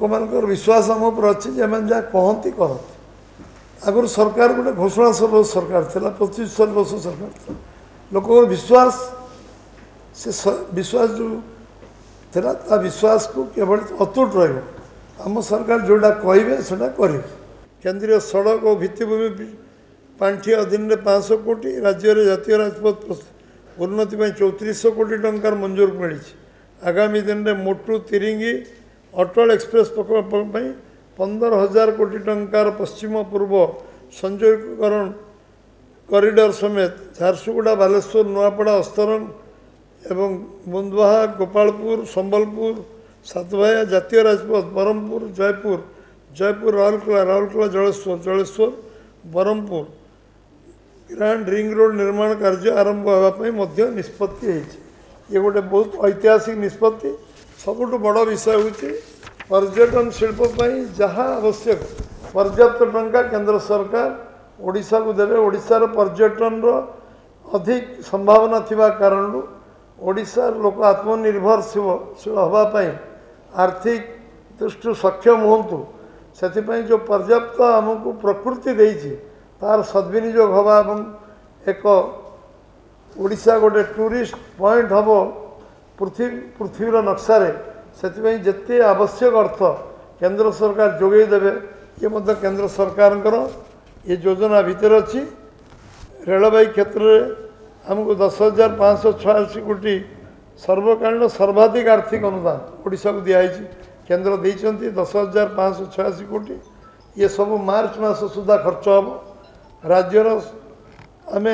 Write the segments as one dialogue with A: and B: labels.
A: लोक विश्वास आम उपर अच्छी जहाँ कहती कहती आगुरी सरकार गोटे घोषणा सरकार था 25 वर्ष सरकार था लोक विश्वास से विश्वास जो था विश्वास को केवल अतुट रम सरकार जोड़ा कहे से कर केंद्रीय सड़क और भित्तिभूमि पांठि अधीन 500 कोटी राज्य में जातीय राजपथ उन्नति 3400 कोटी टंकार मंजूर मिली आगामी दिन में मोटू तिरिंगी अटल एक्सप्रेस प्रकल्प 15,000 कोटी टंकार पश्चिम पूर्व संयोगीकरण कॉरिडोर समेत झारसुगुड़ा बालेश्वर नुआपड़ा अस्तरंग एवं बुंदवाहा गोपालपुर संबलपुर सातभाया जातीय राजपथ Brahmapur Jaipur Rourkela Jaleswar Brahmapur grand ring road निर्माण कार्य आरंभ होगा निष्पत्ति ये गोटे बहुत ऐतिहासिक निष्पत्ति सबुठ बड़ विषय हूँ पर्यटन शिल्पी जहाँ आवश्यक पर्याप्त टंका केंद्र सरकार ओडिशा को देवे ओडिशार पर्यटन अधिक संभावना थिबा कारण ओडिशार लोक आत्मनिर्भरशील होगापाई आर्थिक दृष्टि सक्षम हूँ से जो पर्याप्त आमको प्रकृति देती तार सद्विनियोग हवा एक ओडिशा गोटे टूरिस्ट पॉइंट हम पृथ्वीर नक्शार से जिते आवश्यक अर्थ केंद्र सरकार जोगे देवे ये केंद्र सरकार ये योजना भितर अच्छी रेलवे क्षेत्र में आमको 10,586 कोटी सर्वकालीन सर्वाधिक आर्थिक अनुदान ओडिशा को दिखाई केंद्र देती 10,586 कोटी ये सब मार्च मास सुधा खर्च हम राज्यर आम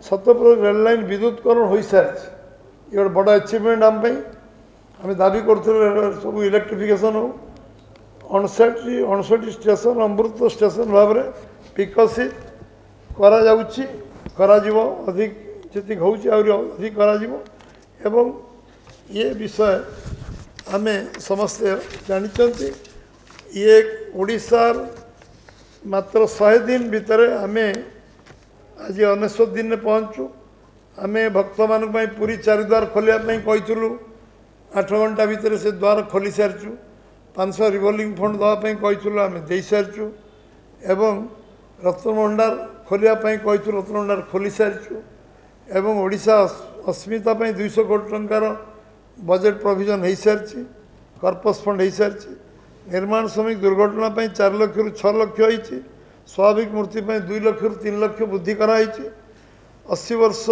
A: 70% रेल लाइन विद्युतकरण हो सारी ये गोटे बड़ अचिवमेंट आम आम दाबी करूँ सब इलेक्ट्रिफिकेशन हो 59 स्टेशन अमृत स्टेशन भाव में विकसित करा अधिक जी अधिक करा ये विषय आम समस्ते जानी ये ओडिशार मात्र 100 दिन भितर आम आज 19 दिन में पहुँचु आम भक्त मान पूरी चारिद्वार खोलियापाई कहीलु 8 घंटा भितर से द्वार खोली सारीचु 500 रिवॉल्विंग फंड देवाई कहीलु आम दे सारीचु एवं रत्नभंडार खोलियापाई कहीलु रत्नभंडार खोली सारीचु एवं ओडिशा अस्मिता 200 कोटी टंकार बजेट प्रोविजन हो सारी कर्पस फंड हो सारी निर्माण श्रमिक दुर्घटना 4 लाख रु 6 लाख होती स्वाभाविक मृत्यु 2 लाख रु 3 लाख वृद्धि कराई 80 वर्ष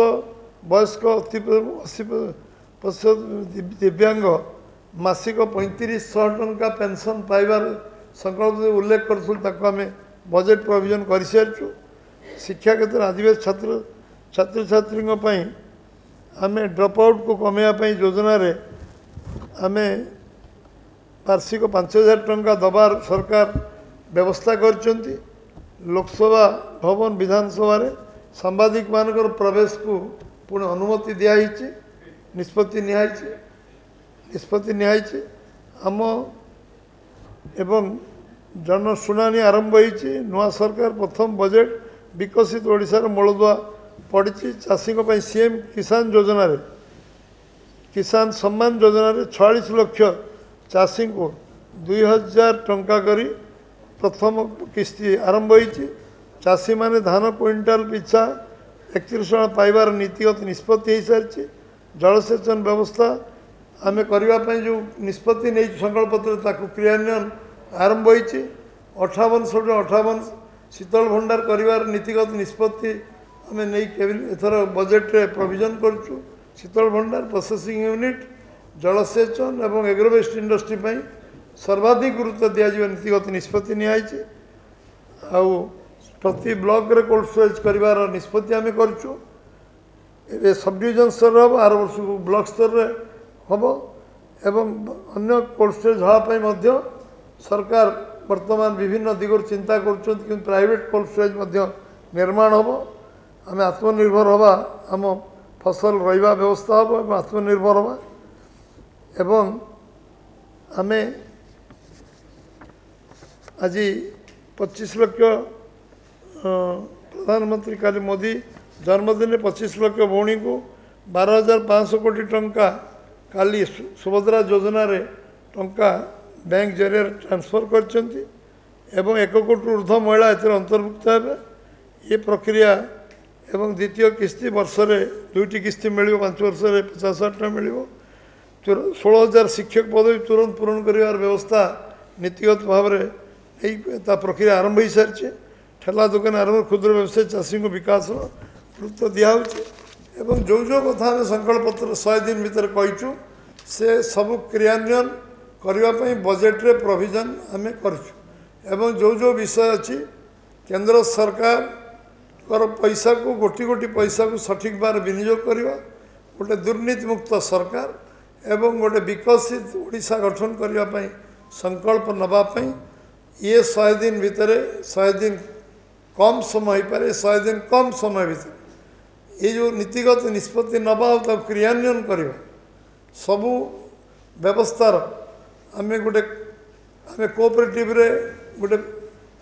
A: वयस्क 80% दिव्यांग मासिक 3500 टंका पेंशन पाइबार संकल्प उल्लेख करें बजेट प्रोविजन कर सारी शिक्षा क्षेत्र आदिवासी छात्र छात्री आम ड्रप आउट को कमेवाई योजना आम वार्षिक 5,000 टंका दबार सरकार व्यवस्था कर लोकसभा भवन विधानसभा सांबादिक मानकर प्रवेश को पुणे अनुमति दिखाई निष्पत्ति निहाई आम एवं जनशुणाणी आरंभ होती नुआ सरकार प्रथम बजेट विकसित ओडिशार मूलदुआ पड़ी चाषी सीएम किसान योजना किसान सम्मान योजना 46 लाख चाषी को 2,000 टंका करी प्रथम किस्ती आरंभ होती चाषी माने धान क्विंटाल पिछा 31 टका पाइबार नीतिगत निष्पत्ति हो सारी जलसेचन व्यवस्था आम करने जो निष्पत्ति नहीं संकल्प पत्र क्रियान्वयन आरंभ होती 58 शीतल भंडार कर नीतिगत निष्पत्ति आम नहीं एथर बजेट रे प्रोविजन करुँ शीतल भंडार प्रोसेसिंग यूनिट जलसेचन और एग्रोवेस्ट इंडस्ट्री सर्वाधिक गुरुत्व दिज्व नीतिगत निष्पत्ति निहाई प्रति ब्लॉक रे कोल्ड स्टोरेज कर निष्पत्ति आम करुँ सब डिविजन स्तर हम आर वर्ष को ब्लॉक स्तर रे हम एवं अन्य कोल्ड स्टोरेज हाँपाई सरकार वर्तमान विभिन्न दिगोर चिंता कर प्राइवेट कोल्ड स्टोरेज निर्माण हम आम आत्मनिर्भर हवा आम फसल रहा व्यवस्था हम आत्मनिर्भर हवा एवं आम आज 25 लाख प्रधानमंत्री काली मोदी जन्मदिन 25 लाख भौणी को 12,500 कोटी टंका काली सुभद्रा योजना रे टंका बैंक जरिए ट्रांसफर करछंती एवं 1 कोटी ऊर्ध्व महिला एतिर अंतर्भुक्त हेबे ये प्रक्रिया एवं द्वितीय किस्ती वर्ष रे 2टी किस्ती मिलियो 5 वर्ष रे 50,000 टका मिलियो 16,000 शिक्षक पदवी तुरंत पूरण करिवार व्यवस्था नीतिगत भाव में ता प्रक्रिया आरंभ हो सारी ठेला दुकान आरंभ क्षुद्र व्यवसाय चाषी को विकास गुरुत्व दिखाऊे एवं जो जो कथा आम संकल्प पत्र 100 दिन भीतर कहीचु से सब क्रियान्वयन करने बजेट रे प्रोविजन आम करूँ जो जो विषय अच्छी केंद्र सरकार पैसा को गोटी गोटी पैसा को सठिक बार विनियोग करवा गोटे दुर्नीति मुक्त सरकार एवं गोटे विकसित ओडिशा गठन करने संकल्प नवापाई ये 100 दिन भितर 100 दिन कम समय हो पारे 100 दिन कम समय भितर ये जो नीतिगत निष्पत्ति नवा तब क्रियान्वयन करवा सबू व्यवस्थार आम गोटे आम कोऑपरेटिव रे गोटे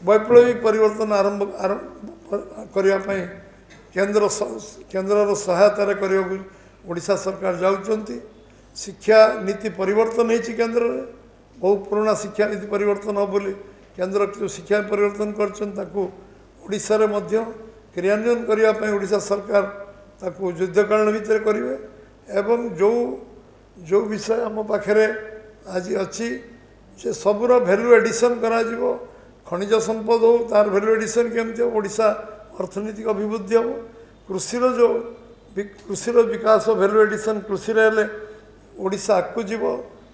A: वैप्लवी परिवर्तन आरंभ करने केन्द्र सहायतार करने ओडिशा सरकार जाउछंती शिक्षा नीति परिवर्तन होती केन्द्र में बहुत पुराना शिक्षा नीति परिवर्तन हो बोली केन्द्र जो शिक्षा परिवर्तन करशा क्रियान्वयन करने ओडिशा सरकार ताकू युद्धकालीन भितर करेंगे एवं जो जो विषय आम पाखे आज अच्छी से सबूर भैल्यू एडिशन करा खनिज संपद हो तार भैल्यू एडिशन केमती हो ओडिशा अर्थनैतिक अभिवृद्धि हम कृषिर विकास भैल्यू एडिशन कृषि ओडिशा आगू जीव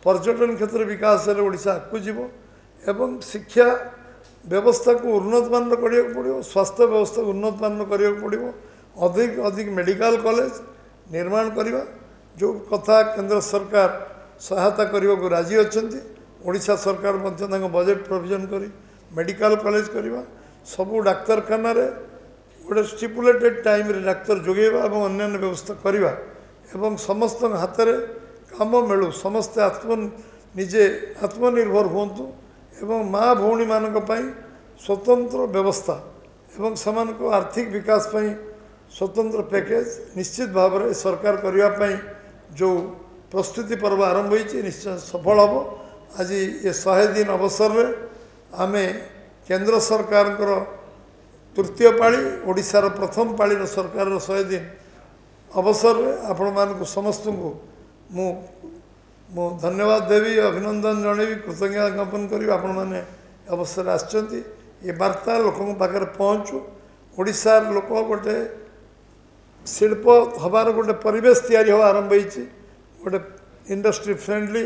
A: पर्यटन क्षेत्र विकास हेले ओडिशा आगू जीव एवं शिक्षा व्यवस्था को उन्नत मान करिया पड़ो स्वास्थ्य व्यवस्था को उन्नत मान करिया पड़ो अधिक अधिक मेडिकल कॉलेज निर्माण करवा जो कथा केंद्र सरकार सहायता करने को राजी अच्छा ओडिशा सरकार बजेट प्रोविजन करी मेडिकल कॉलेज करवा सबू डाक्तरखाना गोटे स्टिपुलेटेड टाइम रे डाक्तर जोगेवा और अन्य व्यवस्था करवा एवं समस्त हाथ में काम मिलू समस्ते निजे आत्मनिर्भर हूँ एवं माँ भौणी मानक स्वतंत्र व्यवस्था एवं समान को आर्थिक विकास पई स्वतंत्र पैकेज निश्चित भाव में सरकार करने जो प्रस्तुति पर्व आरंभ होती निश्चय सफल हम आज ये 100 दिन अवसर रे आमे केंद्र सरकार तृतीय पाली ओडिशार प्रथम पाली सरकार 100 दिन अवसर रे आपण मानक समस्त को मु धन्यवाद देवी अभिनंदन जनइबी कृतज्ञता ज्ञापन करी आपण मैंने अवसर आछंती ये वार्ता लोकों पाखे पहुँचू ओडिशार लोक गोटे शिल्प हबार गोटे परिवेश तैयारी हवा आरंभ होती गोटे इंडस्ट्री फ्रेंडली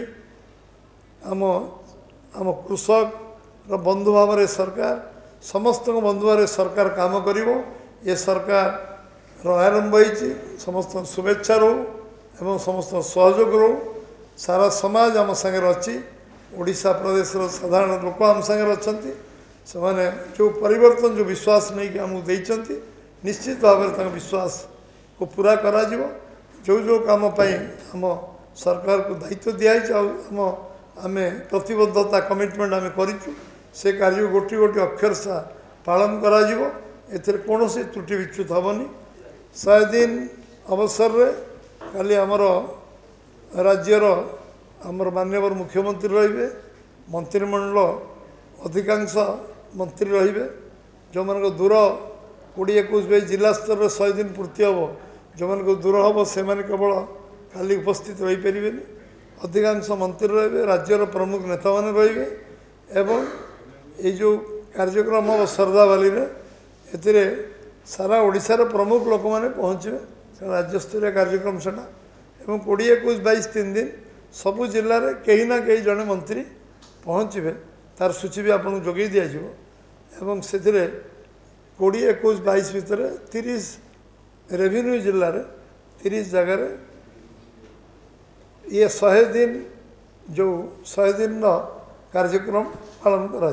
A: आम आम कृषक बंधु भाव में सरकार समस्त बंधु भाव सरकार काम करिवो ये सरकार आरंभ होती समस्त शुभेच्छा रो एवं समस्त सहयोग रो सारा समाज आम सागर अच्छी ओडिशा प्रदेश साधारण लोक आम सागर अच्छा से माने जो परिवर्तन जो विश्वास नहीं कि आमको देइचंती निश्चित भाव में विश्वास को पूरा करा जिवो जो जो काम आम सरकार को दायित्व दिखाई आम आम प्रतिबद्धता कमिटमेंट आम करूँ से कार्य गोटी गोटी अक्षर सा पालन करा जिवो एथिरे कोनोसी त्रुटि विच्युत हेबनी 100 दिन अवसर रे काली आमर राज्यर आमर माननीय मुख्यमंत्री रहिबे मंत्रिमंडल अधिकांश मंत्री रहिबे जो मान दूर 20-21 जिला स्तर 100 दिन पूर्ति हम जो मान दूर हम से केवल खाली उपस्थित रही पारे अधिकांश मंत्री रहिबे राज्यर प्रमुख नेता माने रहिबे एवं ये जो कार्यक्रम हम श्रद्धावाली एथिरे सारा ओडिशार प्रमुख लोक मैंने पहुँचे राज्यस्तरीय कार्यक्रम से 20-21-22 3 दिन सबू जिले में कहीं ना कहीं जड़े मंत्री पहुँचे तार सूची भी आपको जोगे दिज्व एवं से 20-21-22 भितर 30 रेवेन्यू जिले में 30 जगह ये 100 दिन जो 100 दिन कार्यक्रम पालन करा